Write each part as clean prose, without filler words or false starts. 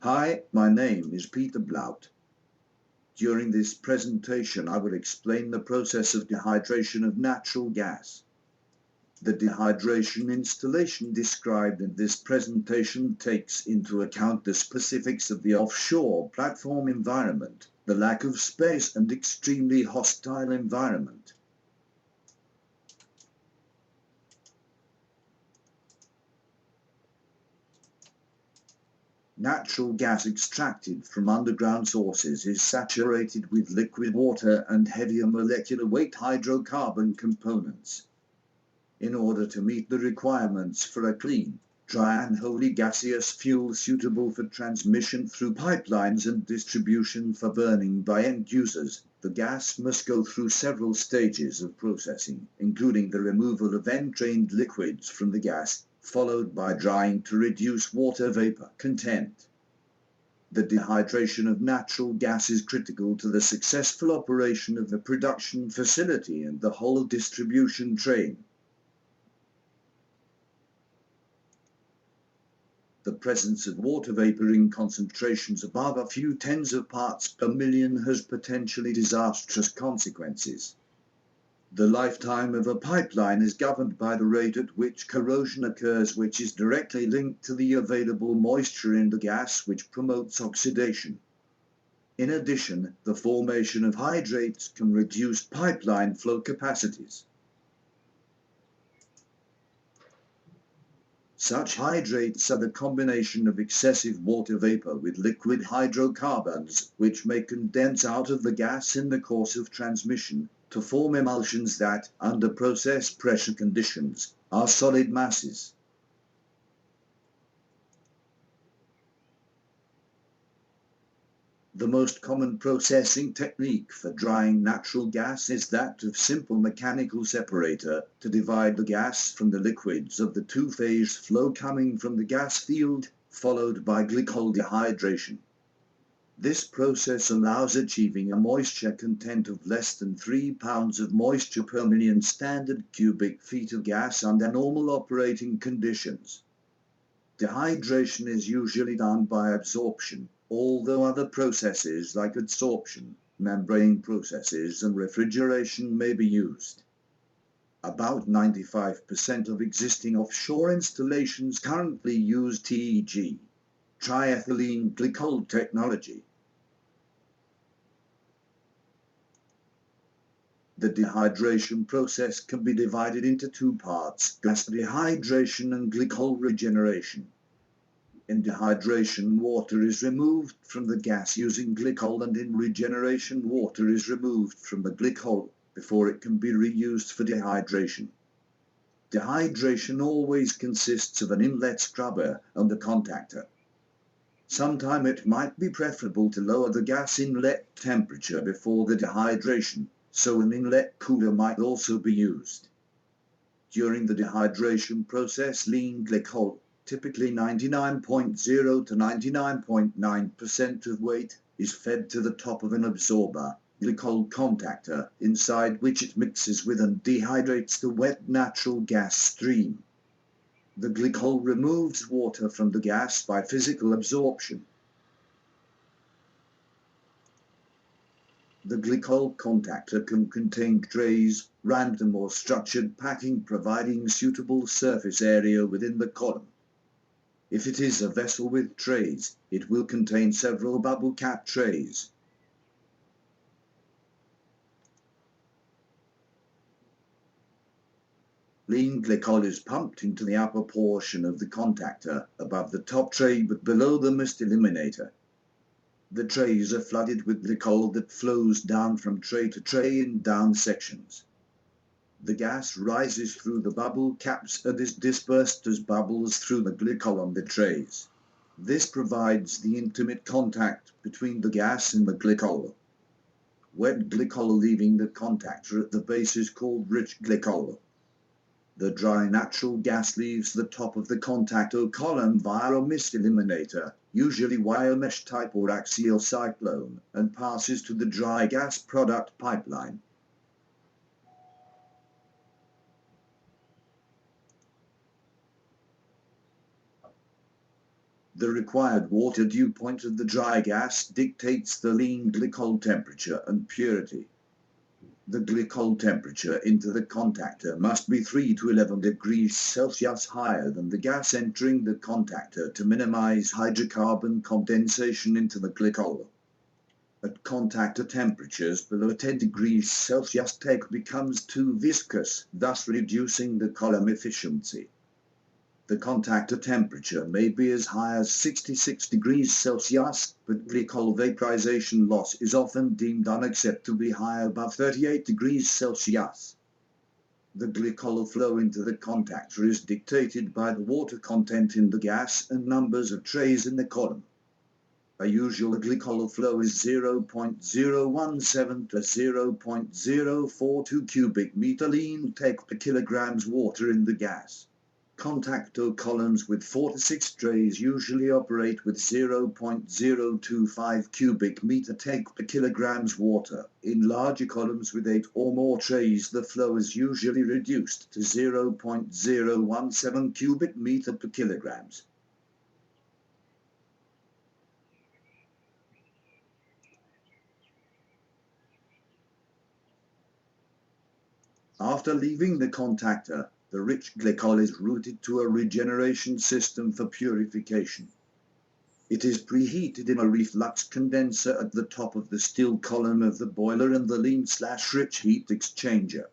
Hi, my name is Piotr Blaut. During this presentation I will explain the process of dehydration of natural gas. The dehydration installation described in this presentation takes into account the specifics of the offshore platform environment, the lack of space and extremely hostile environment. Natural gas extracted from underground sources is saturated with liquid water and heavier molecular weight hydrocarbon components. In order to meet the requirements for a clean, dry and wholly gaseous fuel suitable for transmission through pipelines and distribution for burning by end users, the gas must go through several stages of processing, including the removal of entrained liquids from the gas, followed by drying to reduce water vapor content. The dehydration of natural gas is critical to the successful operation of the production facility and the whole distribution chain. The presence of water vapor in concentrations above a few tens of parts per million has potentially disastrous consequences. The lifetime of a pipeline is governed by the rate at which corrosion occurs, which is directly linked to the available moisture in the gas, which promotes oxidation. In addition, the formation of hydrates can reduce pipeline flow capacities. Such hydrates are the combination of excessive water vapor with liquid hydrocarbons, which may condense out of the gas in the course of transmission, to form emulsions that, under process pressure conditions, are solid masses. The most common processing technique for drying natural gas is that of simple mechanical separator to divide the gas from the liquids of the two-phase flow coming from the gas field, followed by glycol dehydration. This process allows achieving a moisture content of less than 3 pounds of moisture per million standard cubic feet of gas under normal operating conditions. Dehydration is usually done by absorption, although other processes like adsorption, membrane processes and refrigeration may be used. About 95% of existing offshore installations currently use TEG, triethylene glycol technology. The dehydration process can be divided into two parts: gas dehydration and glycol regeneration. In dehydration, water is removed from the gas using glycol, and in regeneration, water is removed from the glycol before it can be reused for dehydration. Dehydration always consists of an inlet scrubber and a contactor. Sometimes it might be preferable to lower the gas inlet temperature before the dehydration, so an inlet cooler might also be used. During the dehydration process, lean glycol, typically 99.0 to 99.9% of weight, is fed to the top of an absorber, glycol contactor, inside which it mixes with and dehydrates the wet natural gas stream. The glycol removes water from the gas by physical absorption. The glycol contactor can contain trays, random or structured packing, providing suitable surface area within the column. If it is a vessel with trays, it will contain several bubble cap trays. Lean glycol is pumped into the upper portion of the contactor, above the top tray but below the mist eliminator. The trays are flooded with glycol that flows down from tray to tray in down sections. The gas rises through the bubble caps and is dispersed as bubbles through the glycol on the trays. This provides the intimate contact between the gas and the glycol. Wet glycol leaving the contactor at the base is called rich glycol. The dry natural gas leaves the top of the contactor column via a mist eliminator, usually wire mesh type or axial cyclone, and passes to the dry gas product pipeline. The required water dew point of the dry gas dictates the lean glycol temperature and purity. The glycol temperature into the contactor must be 3 to 11 degrees Celsius higher than the gas entering the contactor to minimize hydrocarbon condensation into the glycol. At contactor temperatures below 10 degrees Celsius, teak becomes too viscous, thus reducing the column efficiency. The contactor temperature may be as high as 66 degrees Celsius, but glycol vaporization loss is often deemed unacceptably high above 38 degrees Celsius. The glycol flow into the contactor is dictated by the water content in the gas and numbers of trays in the column. A usual glycol flow is 0.017 to 0.042 cubic meter lean teak per kilograms water in the gas. Contactor columns with 4 to 6 trays usually operate with 0.025 cubic meter teak per kilograms water. In larger columns with 8 or more trays, the flow is usually reduced to 0.017 cubic meter per kilograms. After leaving the contactor, the rich glycol is routed to a regeneration system for purification. It is preheated in a reflux condenser at the top of the still column of the boiler and the lean/rich heat exchanger.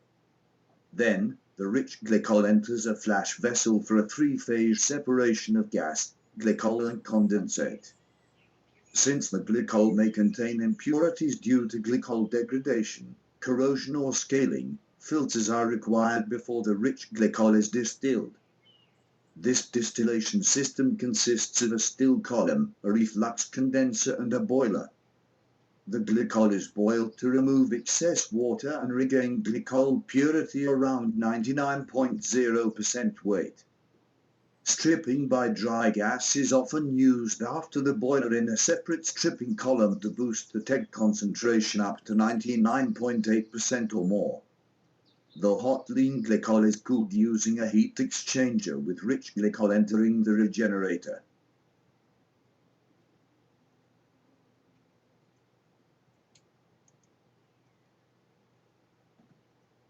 Then, the rich glycol enters a flash vessel for a three-phase separation of gas, glycol and condensate. Since the glycol may contain impurities due to glycol degradation, corrosion or scaling, filters are required before the rich glycol is distilled. This distillation system consists of a still column, a reflux condenser and a boiler. The glycol is boiled to remove excess water and regain glycol purity around 99.0% weight. Stripping by dry gas is often used after the boiler in a separate stripping column to boost the teak concentration up to 99.8% or more. The hot lean glycol is cooled using a heat exchanger with rich glycol entering the regenerator.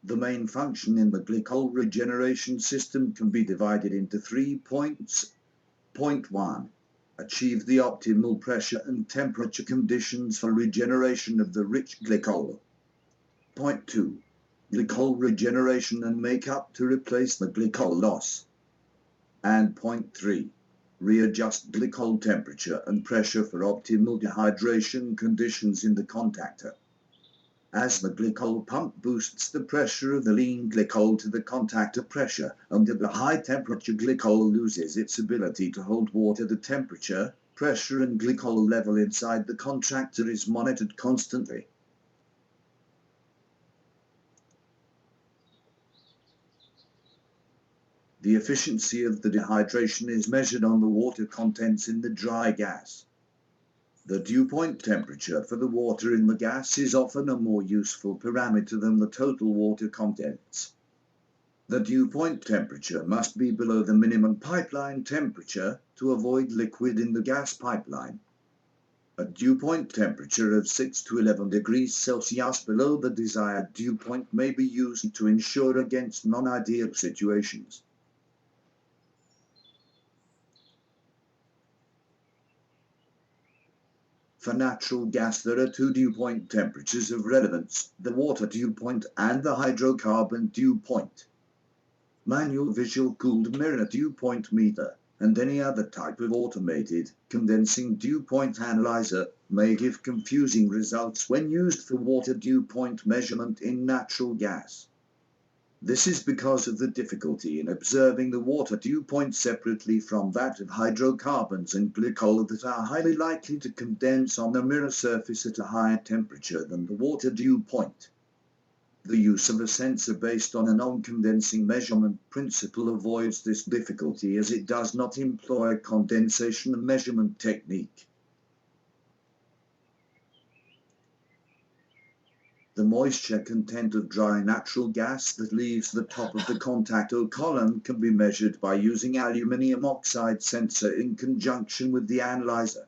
The main function in the glycol regeneration system can be divided into 3 points. Point 1. Achieve the optimal pressure and temperature conditions for regeneration of the rich glycol. Point 2. Glycol regeneration and makeup to replace the glycol loss. And point 3. Readjust glycol temperature and pressure for optimal dehydration conditions in the contactor. As the glycol pump boosts the pressure of the lean glycol to the contactor pressure, under the high temperature glycol loses its ability to hold water. The temperature, pressure and glycol level inside the contactor is monitored constantly. The efficiency of the dehydration is measured on the water contents in the dry gas. The dew point temperature for the water in the gas is often a more useful parameter than the total water contents. The dew point temperature must be below the minimum pipeline temperature to avoid liquid in the gas pipeline. A dew point temperature of 6 to 11 degrees Celsius below the desired dew point may be used to ensure against non-ideal situations. For natural gas, there are two dew point temperatures of relevance, the water dew point and the hydrocarbon dew point. Manual visual cooled mirror dew point meter and any other type of automated condensing dew point analyzer may give confusing results when used for water dew point measurement in natural gas. This is because of the difficulty in observing the water dew point separately from that of hydrocarbons and glycol that are highly likely to condense on the mirror surface at a higher temperature than the water dew point. The use of a sensor based on a non-condensing measurement principle avoids this difficulty as it does not employ a condensation measurement technique. The moisture content of dry natural gas that leaves the top of the contactor column can be measured by using aluminium oxide sensor in conjunction with the analyzer.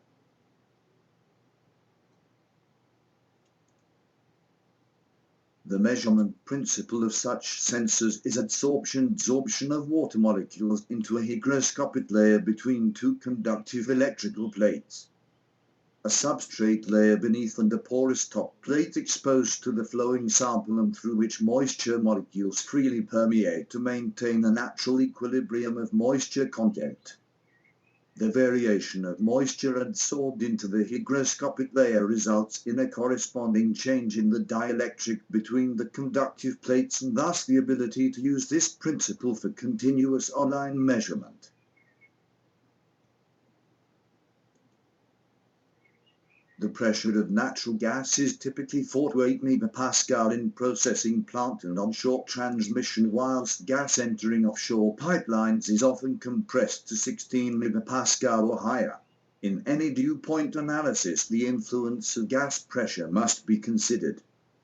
The measurement principle of such sensors is adsorption of water molecules into a hygroscopic layer between two conductive electrical plates. A substrate layer beneath and a porous top plate exposed to the flowing sample and through which moisture molecules freely permeate to maintain a natural equilibrium of moisture content. The variation of moisture adsorbed into the hygroscopic layer results in a corresponding change in the dielectric between the conductive plates and thus the ability to use this principle for continuous online measurement. The pressure of natural gas is typically 4 to 8 megapascal in processing plant and onshore transmission, whilst gas entering offshore pipelines is often compressed to 16 megapascal or higher. In any dew point analysis, the influence of gas pressure must be considered.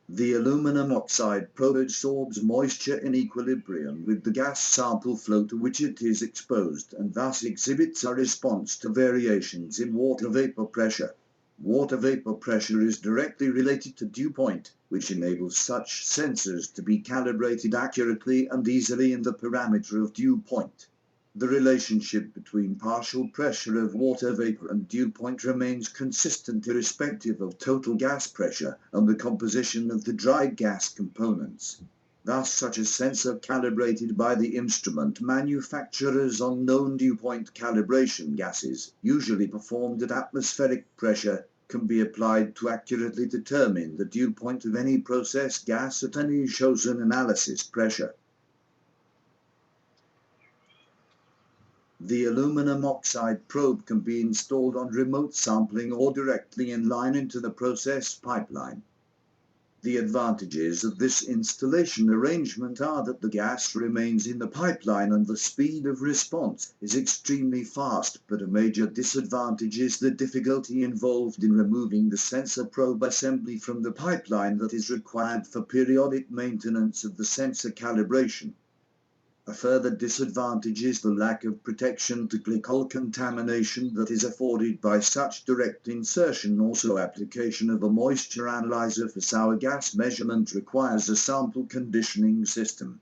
The aluminum oxide probe absorbs moisture in equilibrium with the gas sample flow to which it is exposed and thus exhibits a response to variations in water vapor pressure. Water vapor pressure is directly related to dew point, which enables such sensors to be calibrated accurately and easily in the parameter of dew point. The relationship between partial pressure of water vapor and dew point remains consistent irrespective of total gas pressure and the composition of the dry gas components. Thus, such a sensor calibrated by the instrument manufacturers on known dew point calibration gases, usually performed at atmospheric pressure, can be applied to accurately determine the dew point of any process gas at any chosen analysis pressure. The aluminum oxide probe can be installed on remote sampling or directly in line into the process pipeline. The advantages of this installation arrangement are that the gas remains in the pipeline and the speed of response is extremely fast, but a major disadvantage is the difficulty involved in removing the sensor probe assembly from the pipeline that is required for periodic maintenance of the sensor calibration. A further disadvantage is the lack of protection to glycol contamination that is afforded by such direct insertion. Also, application of a moisture analyzer for sour gas measurement requires a sample conditioning system.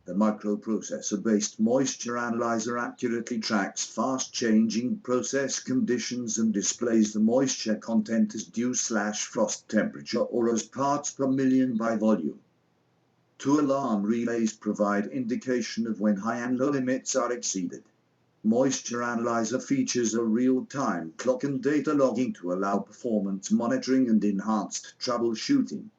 The microprocessor-based moisture analyzer accurately tracks fast-changing process conditions and displays the moisture content as dew/frost temperature or as parts per million by volume. Two alarm relays provide indication of when high and low limits are exceeded. Moisture analyzer features a real-time clock and data logging to allow performance monitoring and enhanced troubleshooting.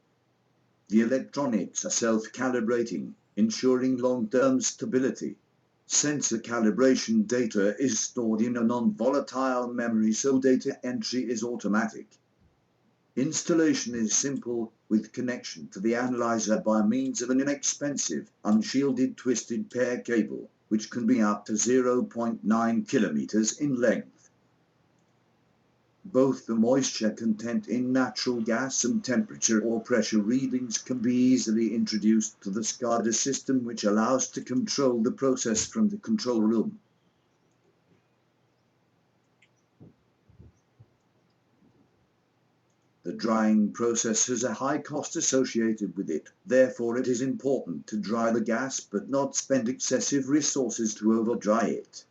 The electronics are self-calibrating, ensuring long-term stability. Sensor calibration data is stored in a non-volatile memory, so data entry is automatic. Installation is simple, with connection to the analyzer by means of an inexpensive, unshielded twisted pair cable, which can be up to 0.9 kilometers in length. Both the moisture content in natural gas and temperature or pressure readings can be easily introduced to the SCADA system, which allows to control the process from the control room. The drying process has a high cost associated with it, therefore it is important to dry the gas but not spend excessive resources to over-dry it.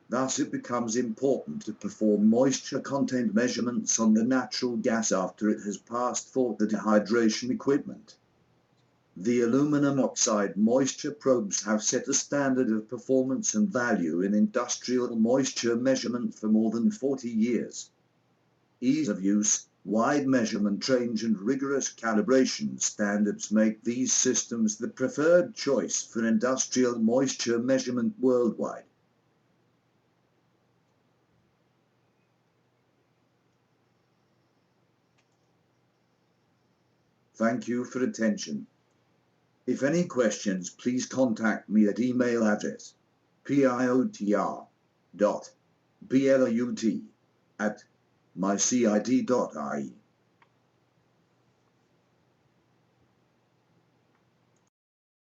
Thus it becomes important to perform moisture content measurements on the natural gas after it has passed for the dehydration equipment. The aluminum oxide moisture probes have set a standard of performance and value in industrial moisture measurement for more than 40 years. Ease of use, wide measurement range and rigorous calibration standards make these systems the preferred choice for industrial moisture measurement worldwide. Thank you for attention. If any questions, please contact me at email address piotr.blaut@ mycid.ie.